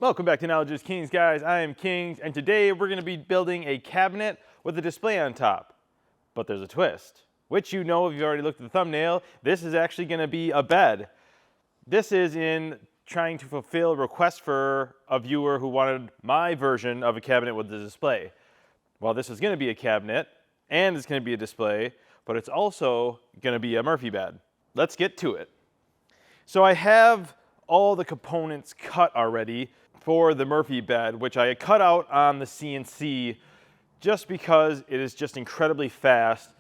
Welcome back to Knowledge is Kings, guys. I am Kings, and today we're going to be building a cabinet with a display on top. But there's a twist, which you know if you've already looked at the thumbnail. This is actually going to be a bed. This is in trying to fulfill a request for a viewer who wanted my version of a cabinet with a display. Well, this is going to be a cabinet, and it's going to be a display, but it's also going to be a Murphy bed. Let's get to it. So I have all the components cut already for the Murphy bed, which I cut out on the CNC just because it is just incredibly fast.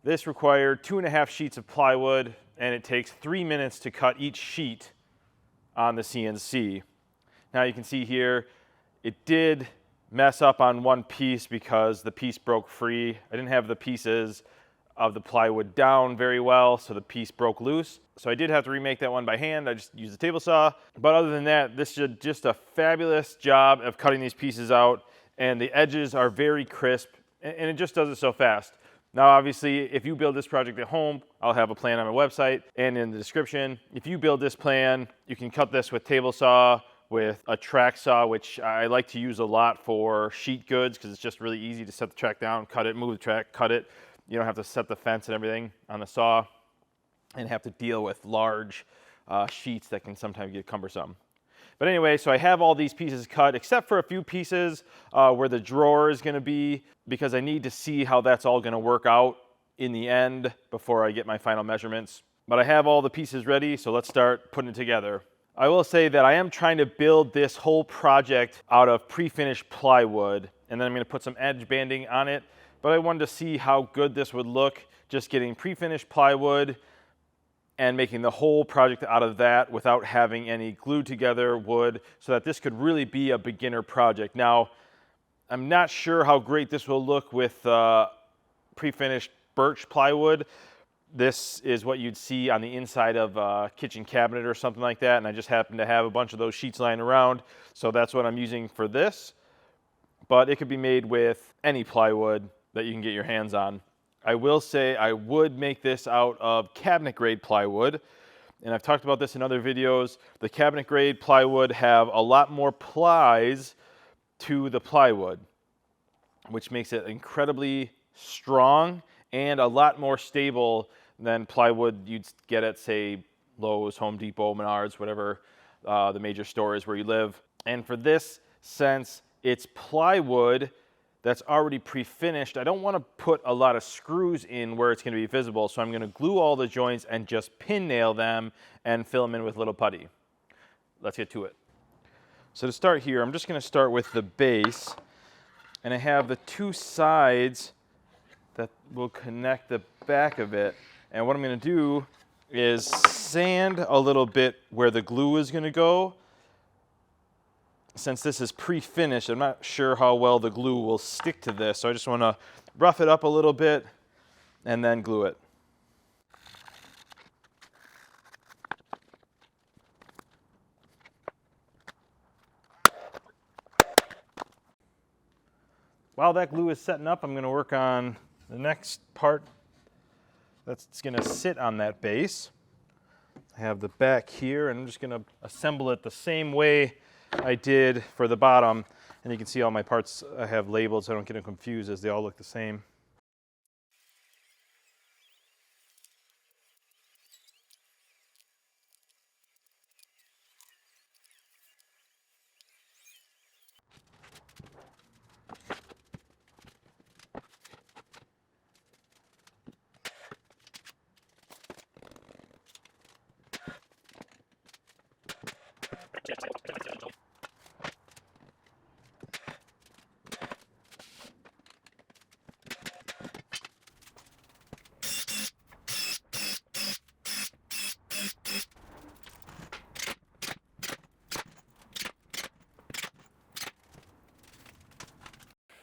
This required 2.5 sheets of plywood, and it takes 3 minutes to cut each sheet on the CNC. Now you can see here, it did mess up on one piece because the piece broke free. I didn't have the pieces of the plywood down very well, so the piece broke loose. So I did have to remake that one by hand. I just used a table saw. But other than that, this is just a fabulous job of cutting these pieces out, and the edges are very crisp, and it just does it so fast. Now, obviously, if you build this project at home, I'll have a plan on my website and in the description. If you build this plan, you can cut this with table saw, with a track saw, which I like to use a lot for sheet goods because it's just really easy to set the track down, cut it, move the track, cut it. You don't have to set the fence and everything on the saw and have to deal with large sheets that can sometimes get cumbersome. But anyway, so I have all these pieces cut except for a few pieces where the drawer is going to be, because I need to see how that's all going to work out in the end before I get my final measurements. But I have all the pieces ready, so let's start putting it together. I will say that I am trying to build this whole project out of pre-finished plywood, and then I'm going to put some edge banding on it. But I wanted to see how good this would look, just getting pre-finished plywood and making the whole project out of that without having any glued together wood, so that this could really be a beginner project. Now, I'm not sure how great this will look with pre-finished birch plywood. This is what you'd see on the inside of a kitchen cabinet or something like that, and I just happen to have a bunch of those sheets lying around, so that's what I'm using for this. But it could be made with any plywood that you can get your hands on. I will say I would make this out of cabinet grade plywood, and I've talked about this in other videos. The cabinet grade plywood have a lot more plies to the plywood, which makes it incredibly strong and a lot more stable than plywood you'd get at, say, Lowe's, Home Depot, Menards, whatever the major store is where you live. And for this, since it's plywood that's already pre-finished, I don't want to put a lot of screws in where it's going to be visible, so I'm going to glue all the joints and just pin nail them and fill them in with little putty. Let's get to it. So to start here, I'm just going to start with the base, and I have the two sides that will connect the back of it. And what I'm going to do is sand a little bit where the glue is going to go. Since this is pre-finished, I'm not sure how well the glue will stick to this, so I just want to rough it up a little bit and then glue it. While that glue is setting up, I'm going to work on the next part that's going to sit on that base. I have the back here, and I'm just going to assemble it the same way I did for the bottom, and you can see all my parts I have labeled so I don't get them confused, as they all look the same.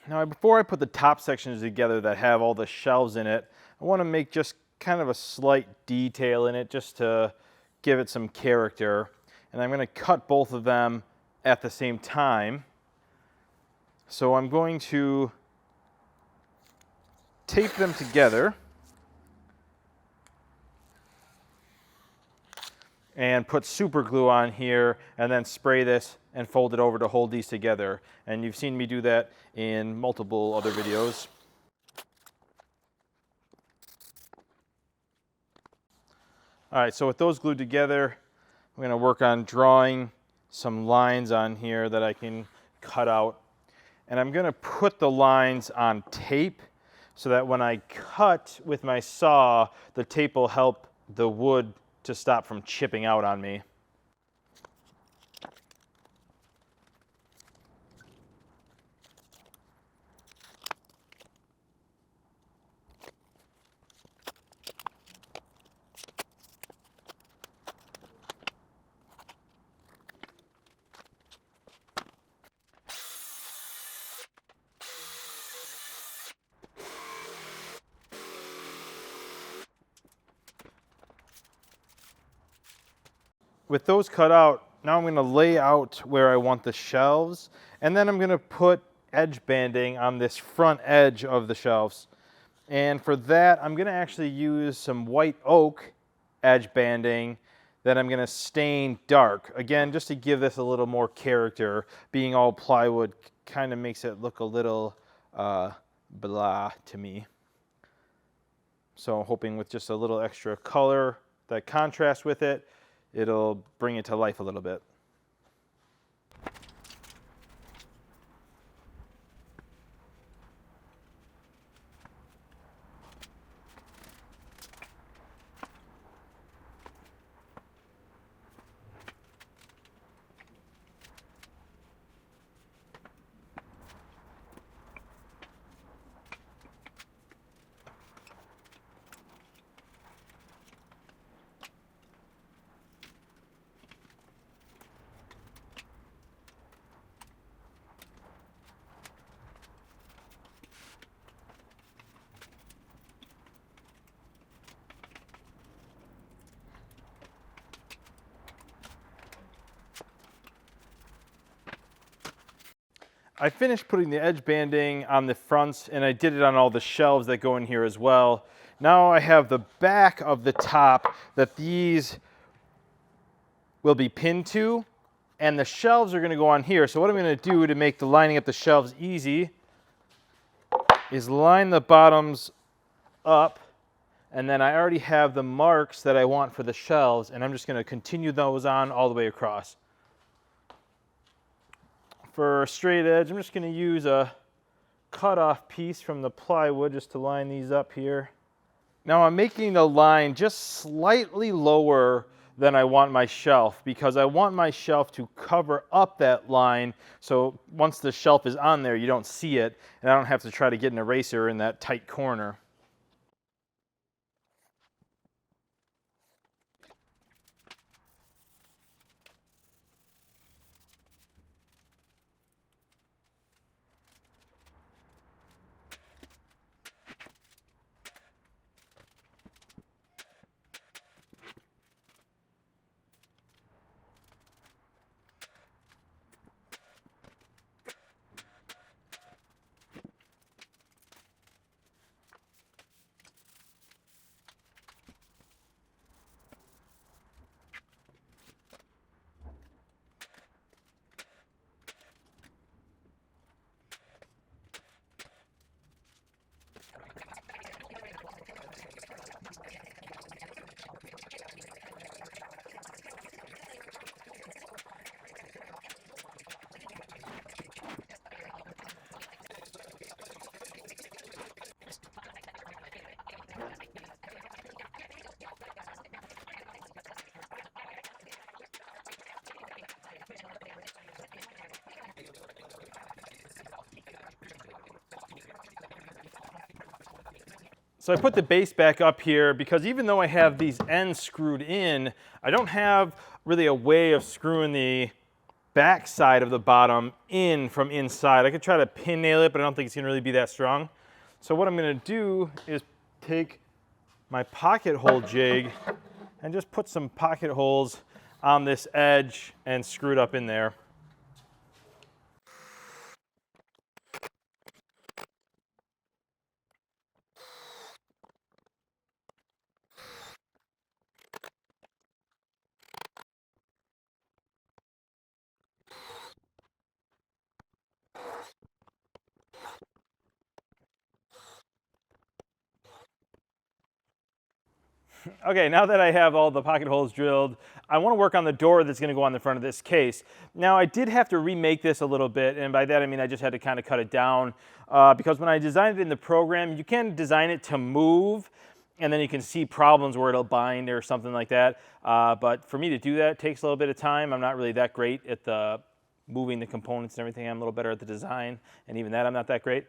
Now, before I put the top sections together that have all the shelves in it, I want to make just kind of a slight detail in it just to give it some character. And I'm going to cut both of them at the same time. So I'm going to tape them together and put super glue on here and then spray this and fold it over to hold these together. And you've seen me do that in multiple other videos. All right, so with those glued together, I'm gonna work on drawing some lines on here that I can cut out. And I'm gonna put the lines on tape so that when I cut with my saw, the tape will help the wood to stop from chipping out on me. With those cut out, now I'm going to lay out where I want the shelves, and then I'm going to put edge banding on this front edge of the shelves. And for that, I'm going to actually use some white oak edge banding that I'm going to stain dark. Again, just to give this a little more character. Being all plywood kind of makes it look a little blah to me. So I'm hoping with just a little extra color that contrasts with it, it'll bring it to life a little bit. I finished putting the edge banding on the fronts, and I did it on all the shelves that go in here as well. Now I have the back of the top that these will be pinned to, and the shelves are going to go on here. So what I'm going to do to make the lining up the shelves easy is line the bottoms up, and then I already have the marks that I want for the shelves, and I'm just going to continue those on all the way across. For a straight edge, I'm just going to use a cut-off piece from the plywood just to line these up here. Now I'm making the line just slightly lower than I want my shelf, because I want my shelf to cover up that line, so once the shelf is on there, you don't see it, and I don't have to try to get an eraser in that tight corner. So I put the base back up here because even though I have these ends screwed in, I don't have really a way of screwing the back side of the bottom in from inside. I could try to pin nail it, but I don't think it's gonna really be that strong. So what I'm gonna do is take my pocket hole jig and just put some pocket holes on this edge and screw it up in there. Okay, now that I have all the pocket holes drilled, I want to work on the door that's going to go on the front of this case. Now, I did have to remake this a little bit, and by that I mean I just had to kind of cut it down because when I designed it in the program, you can design it to move, and then you can see problems where it'll bind or something like that. But for me to do that takes a little bit of time. I'm not really that great at the moving the components and everything. I'm a little better at the design, and even that I'm not that great.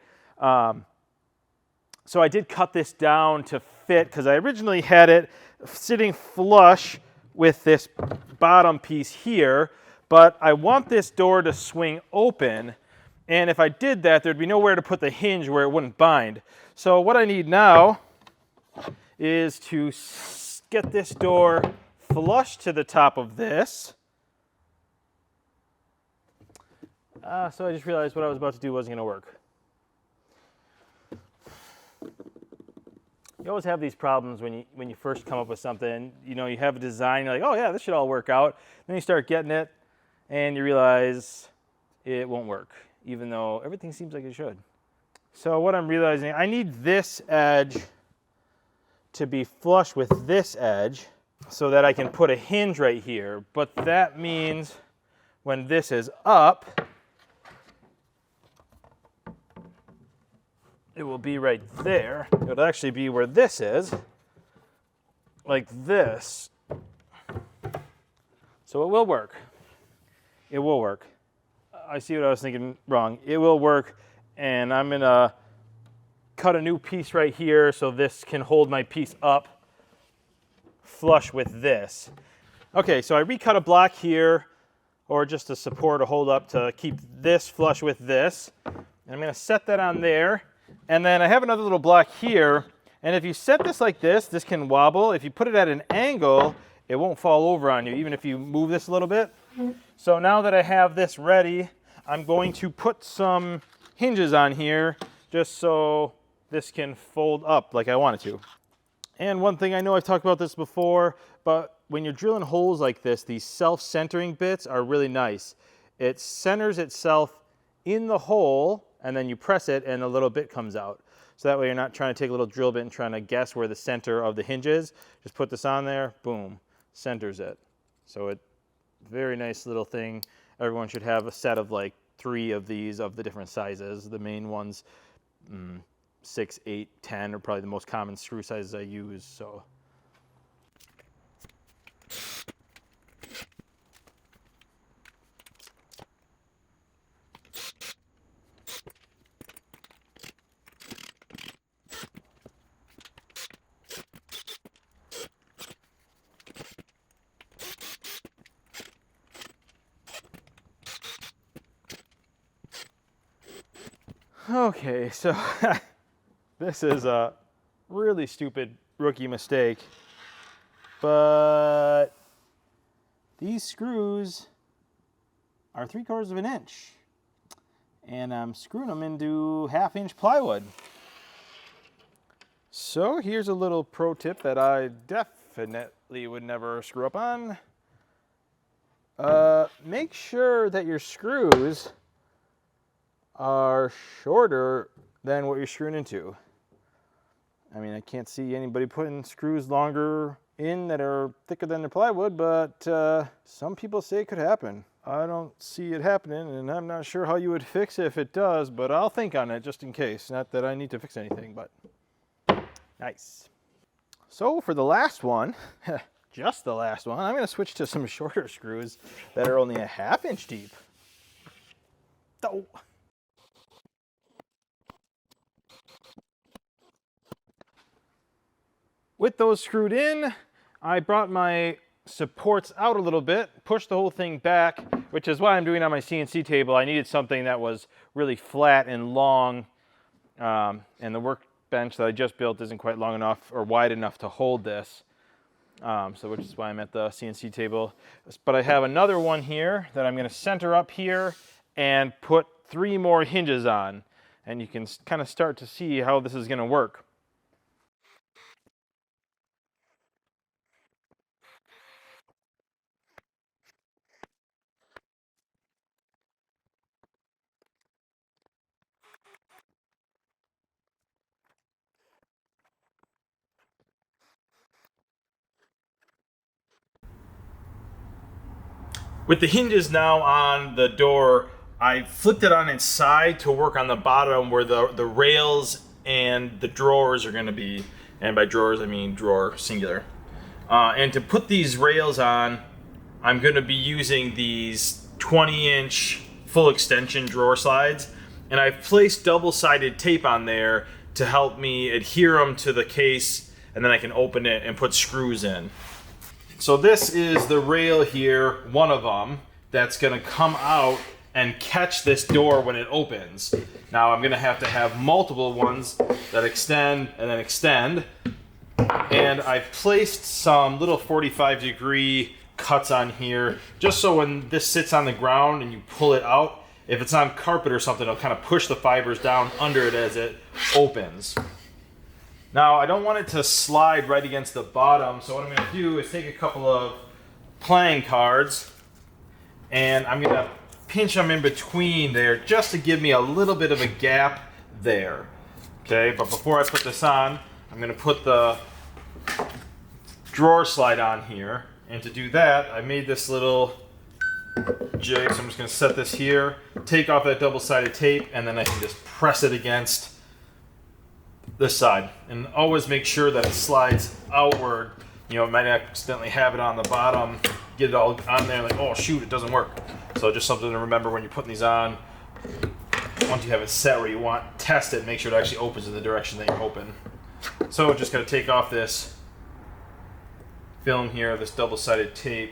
So I did cut this down to fit because I originally had it sitting flush with this bottom piece here, but I want this door to swing open, and if I did that, there'd be nowhere to put the hinge where it wouldn't bind. So what I need now is to get this door flush to the top of this. So I just realized what I was about to do wasn't going to work. You always have these problems when you first come up with something. You know, you have a design, you're like, oh yeah, this should all work out. Then you start getting it, and you realize it won't work, even though everything seems like it should. So what I'm realizing, I need this edge to be flush with this edge so that I can put a hinge right here. But that means when this is up, it will be right there. It'll actually be where this is, like this. So it will work. It will work. I see what I was thinking wrong. It will work, and I'm gonna cut a new piece right here so this can hold my piece up flush with this. Okay, so I recut a block here, or just a support to hold up to keep this flush with this. And I'm gonna set that on there. And then I have another little block here, and if you set this like this can wobble. If you put it at an angle, it won't fall over on you, even if you move this a little bit. So now that I have this ready, I'm going to put some hinges on here just so this can fold up like I want it to. And one thing, I know I've talked about this before, but when you're drilling holes like this, these self-centering bits are really nice. It centers itself in the hole, and then you press it and a little bit comes out. So that way you're not trying to take a little drill bit and trying to guess where the center of the hinge is. Just put this on there, boom, centers it. So it, very nice little thing. Everyone should have a set of like 3 of these of the different sizes. The main ones, 6, 8, 10 are probably the most common screw sizes I use. So. Okay, so this is a really stupid rookie mistake, but these screws are 3/4 of an inch, and I'm screwing them into 1/2 inch plywood. So here's a little pro tip that I definitely would never screw up on. Make sure that your screws are shorter than what you're screwing into. I mean, I can't see anybody putting screws longer in that are thicker than their plywood, but some people say it could happen. I don't see it happening, and I'm not sure how you would fix it if it does, but I'll think on it just in case. Not that I need to fix anything, but nice. So for the last one, just the last one, I'm gonna switch to some shorter screws that are only 1/2 inch deep. Oh. With those screwed in, I brought my supports out a little bit, pushed the whole thing back, which is why I'm doing on my CNC table. I needed something that was really flat and long, and the workbench that I just built isn't quite long enough or wide enough to hold this, so which is why I'm at the CNC table. But I have another one here that I'm going to center up here and put 3 more hinges on, and you can kind of start to see how this is going to work. With the hinges now on the door, I flipped it on its side to work on the bottom where the rails and the drawers are going to be. And by drawers, I mean drawer, singular. And to put these rails on, I'm going to be using these 20-inch full extension drawer slides. And I've placed double-sided tape on there to help me adhere them to the case, and then I can open it and put screws in. So this is the rail here, one of them, that's going to come out and catch this door when it opens. Now I'm going to have multiple ones that extend and then extend. And I've placed some little 45-degree cuts on here, just so when this sits on the ground and you pull it out, if it's on carpet or something, it'll kind of push the fibers down under it as it opens. Now, I don't want it to slide right against the bottom, so what I'm going to do is take a couple of playing cards, and I'm going to pinch them in between there just to give me a little bit of a gap there. Okay, but before I put this on, I'm going to put the drawer slide on here, and to do that, I made this little jig, so I'm just going to set this here, take off that double-sided tape, and then I can just press it against this side, and always make sure that it slides outward. You know, it might accidentally have it on the bottom, get it all on there, like, oh shoot, it doesn't work. So just something to remember when you're putting these on. Once you have it set where you want, test it, make sure it actually opens in the direction that you're hoping. So just going to take off this film here, this double-sided tape.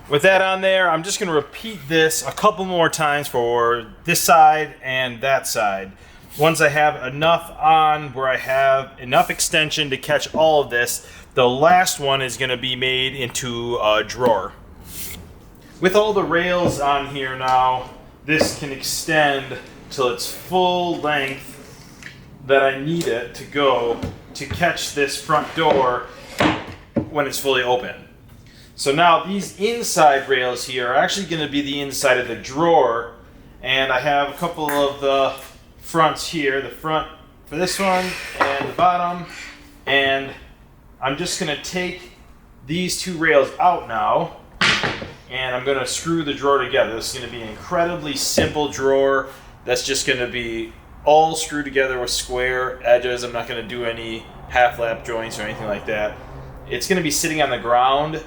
With that on there, I'm just going to repeat this a couple more times for this side and that side. Once I have enough on where I have enough extension to catch all of this, the last one is going to be made into a drawer. With all the rails on here now, this can extend till its full length that I need it to go to catch this front door when it's fully open. So now these inside rails here are actually going to be the inside of the drawer, and I have a couple of the fronts here, the front for this one and the bottom, and I'm just going to take these two rails out now, and I'm going to screw the drawer together. This is going to be an incredibly simple drawer that's just going to be all screwed together with square edges. I'm not going to do any half lap joints or anything like that. It's going to be sitting on the ground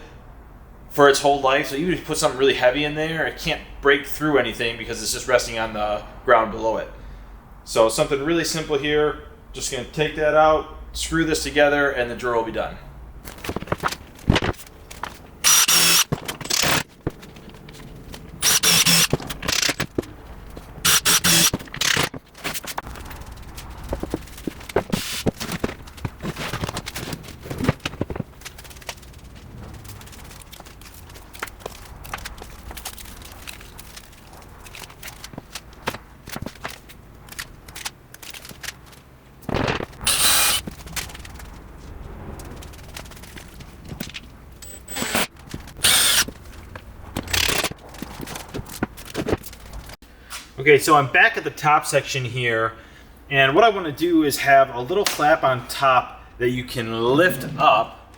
for its whole life, so even if you put something really heavy in there, it can't break through anything because it's just resting on the ground below it. So something really simple here, just going to take that out, screw this together, and the drawer will be done. Okay, so I'm back at the top section here, and what I want to do is have a little flap on top that you can lift up,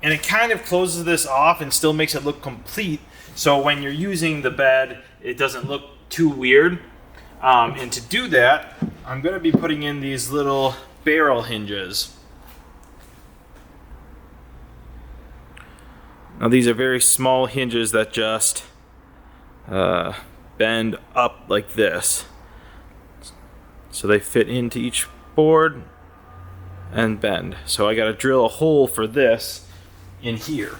and it kind of closes this off and still makes it look complete, so when you're using the bed, it doesn't look too weird. And to do that, I'm going to be putting in these little barrel hinges. Now these are very small hinges that just bend up like this, so they fit into each board and bend. So I got to drill a hole for this in here.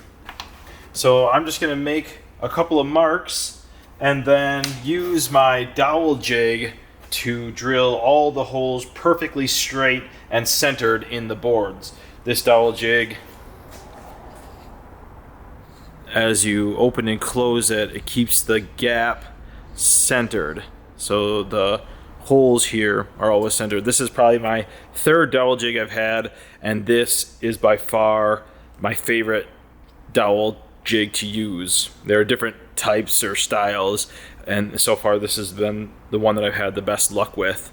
So I'm just going to make a couple of marks and then use my dowel jig to drill all the holes perfectly straight and centered in the boards. This dowel jig, as you open and close it, it keeps the gap centered, so the holes here are always centered. This is probably my third dowel jig I've had, and this is by far my favorite dowel jig to use. There are different types or styles. And so far this has been the one that I've had the best luck with.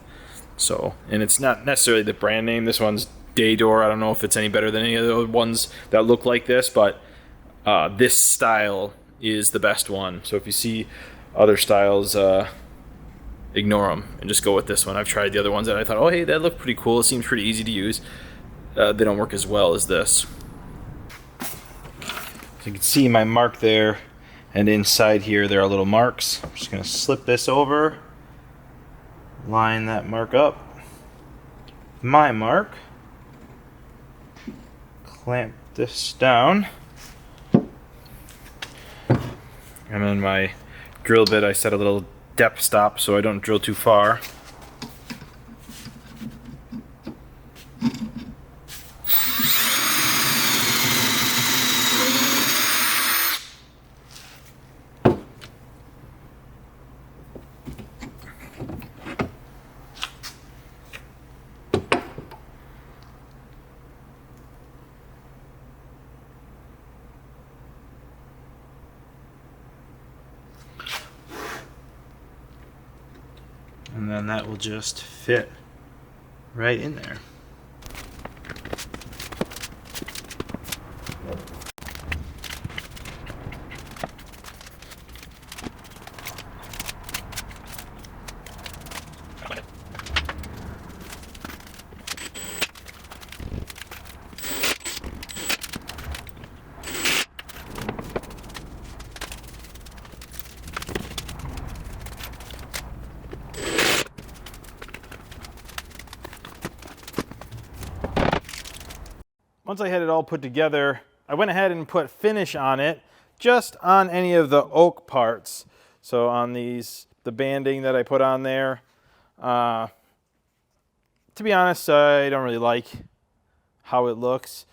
So, and it's not necessarily the brand name. This one's Day Door. I don't know if it's any better than any of the other ones that look like this, but this style is the best one. So if you see other styles, ignore them and just go with this one. I've tried the other ones and I thought, oh hey, that looked pretty cool. It seems pretty easy to use. They don't work as well as this. So you can see my mark there, and inside here there are little marks. I'm just going to slip this over, line that mark up, my mark, clamp this down, and then my drill bit, I set a little depth stop so I don't drill too far. And then that will just fit right in there. Once I had it all put together, I went ahead and put finish on it, just on any of the oak parts. So on these, the banding that I put on there, to be honest, I don't really like how it looks.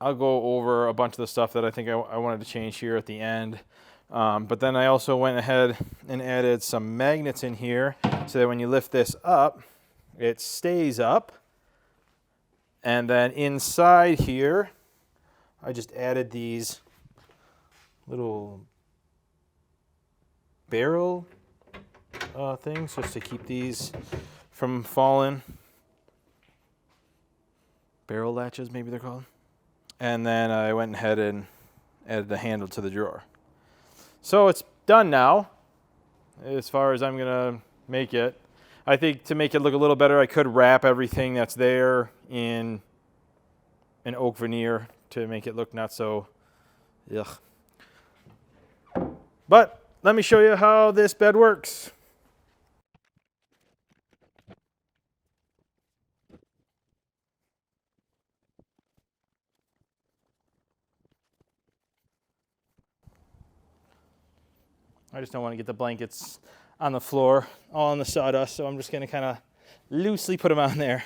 I'll go over a bunch of the stuff that I think I wanted to change here at the end. But then I also went ahead and added some magnets in here so that when you lift this up, it stays up. And then inside here, I just added these little barrel things just to keep these from falling. Barrel latches, maybe they're called. And then I went ahead and added the handle to the drawer. So it's done now, as far as I'm gonna make it. I think to make it look a little better, I could wrap everything that's there in an oak veneer to make it look not so, ugh. But let me show you how this bed works. I just don't want to get the blankets on the floor, all on the sawdust, so I'm just going to kind of loosely put them on there.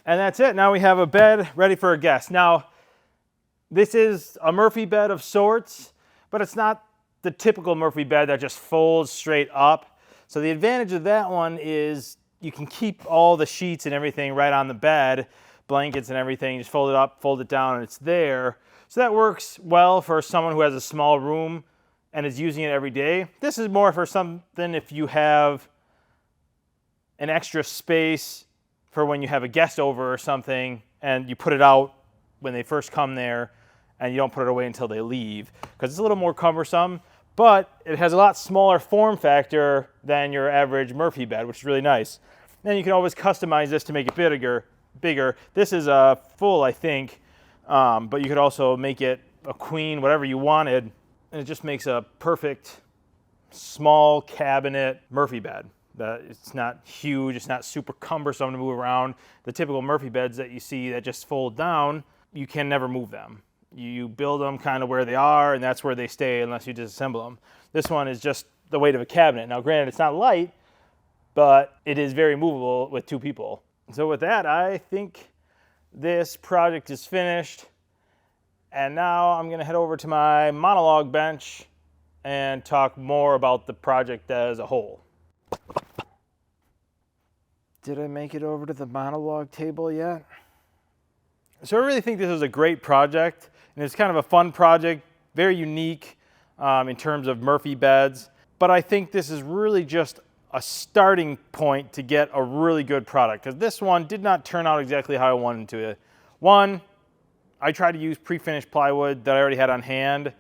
And that's it. Now we have a bed ready for a guest. Now, this is a Murphy bed of sorts, but it's not the typical Murphy bed that just folds straight up. So the advantage of that one is you can keep all the sheets and everything right on the bed, blankets and everything, just fold it up, fold it down, and it's there. So that works well for someone who has a small room and is using it every day. This is more for something if you have an extra space for when you have a guest over or something and you put it out when they first come there and you don't put it away until they leave, because it's a little more cumbersome, but it has a lot smaller form factor than your average Murphy bed, which is really nice. Then you can always customize this to make it bigger. This is a full, I think, but you could also make it a queen, whatever you wanted, and it just makes a perfect small cabinet Murphy bed. It's not huge, it's not super cumbersome to move around. The typical Murphy beds that you see that just fold down, you can never move them. You build them kind of where they are, and that's where they stay unless you disassemble them. This one is just the weight of a cabinet. Now granted, it's not light, but it is very movable with two people. So with that, I think this project is finished. And now I'm gonna head over to my monologue bench and talk more about the project as a whole. Did I make it over to the monologue table yet? So I really think this was a great project, and it's kind of a fun project, very unique in terms of Murphy beds. But I think this is really just a starting point to get a really good product, because this one did not turn out exactly how I wanted to. One, I tried to use pre-finished plywood that I already had on hand,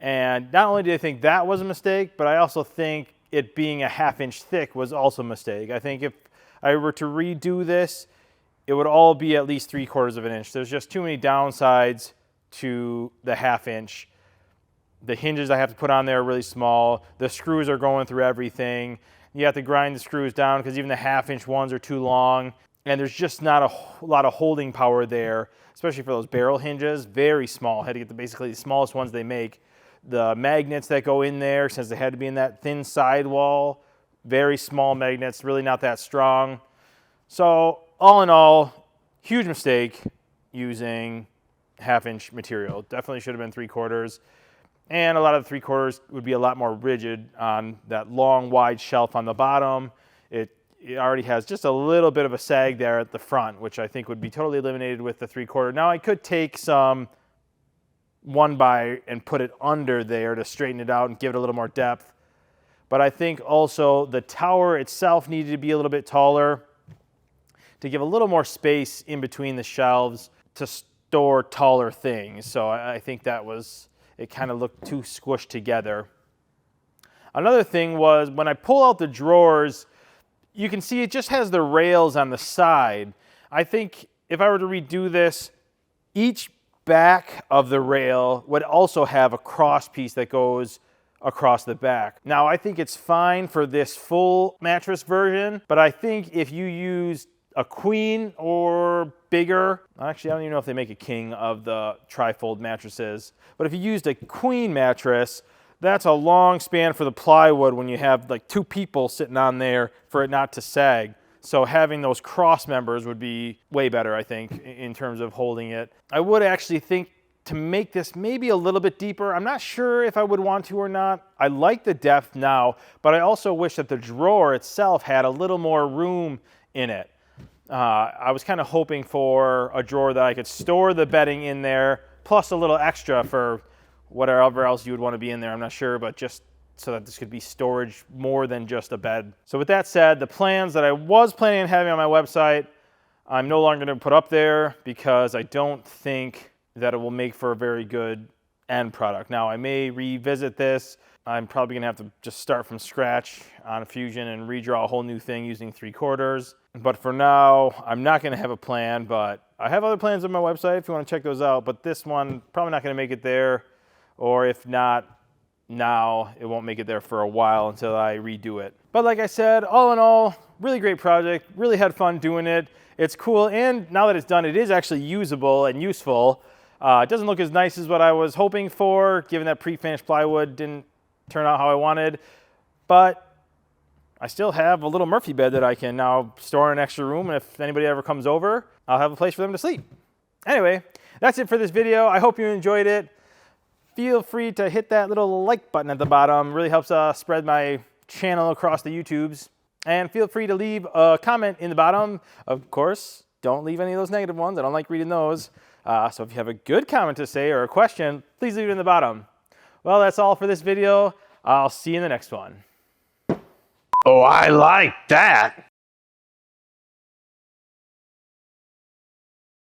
and not only did I think that was a mistake, but I also think it being a 1/2 inch thick was also a mistake. I think if I were to redo this, it would all be at least 3/4 of an inch. There's just too many downsides to the 1/2 inch. The hinges I have to put on there are really small. The screws are going through everything. You have to grind the screws down because even the 1/2 inch ones are too long. And there's just not a lot of holding power there, especially for those barrel hinges. Very small. I had to get basically the smallest ones they make. The magnets that go in there, since they had to be in that thin sidewall, very small magnets, really not that strong. So all in all, huge mistake using 1/2 inch material. Definitely should have been 3/4. And a lot of the 3/4 would be a lot more rigid on that long, wide shelf on the bottom. It already has just a little bit of a sag there at the front, which I think would be totally eliminated with the 3/4. Now I could take some 1x and put it under there to straighten it out and give it a little more depth. But I think also the tower itself needed to be a little bit taller to give a little more space in between the shelves to store taller things. So I think that was, it kind of looked too squished together. Another thing was when I pull out the drawers, you can see it just has the rails on the side. I think if I were to redo this, each back of the rail would also have a cross piece that goes across the back. Now I think it's fine for this full mattress version, but I think if you use a queen or bigger, actually I don't even know if they make a king of the trifold mattresses, but if you used a queen mattress, that's a long span for the plywood when you have like 2 people sitting on there for it not to sag. So having those cross members would be way better, I think, in terms of holding it. I would actually think to make this maybe a little bit deeper. I'm not sure if I would want to or not. I like the depth now, but I also wish that the drawer itself had a little more room in it. I was kind of hoping for a drawer that I could store the bedding in there, plus a little extra for whatever else you would want to be in there. I'm not sure, but just so that this could be storage more than just a bed. So with that said, the plans that I was planning on having on my website, I'm no longer going to put up there because I don't think that it will make for a very good end product. Now, I may revisit this. I'm probably going to have to just start from scratch on Fusion and redraw a whole new thing using 3/4. But for now, I'm not going to have a plan, but I have other plans on my website if you want to check those out. But this one, probably not going to make it there. Or if not now, it won't make it there for a while until I redo it. But like I said, all in all, really great project. Really had fun doing it. It's cool, and now that it's done, it is actually usable and useful. It doesn't look as nice as what I was hoping for, given that pre-finished plywood didn't turn out how I wanted. But I still have a little Murphy bed that I can now store in an extra room, and if anybody ever comes over, I'll have a place for them to sleep. Anyway, that's it for this video. I hope you enjoyed it. Feel free to hit that little like button at the bottom. It really helps spread my channel across the YouTubes. And feel free to leave a comment in the bottom. Of course, don't leave any of those negative ones. I don't like reading those. So if you have a good comment to say or a question, please leave it in the bottom. Well, that's all for this video. I'll see you in the next one. Oh, I like that.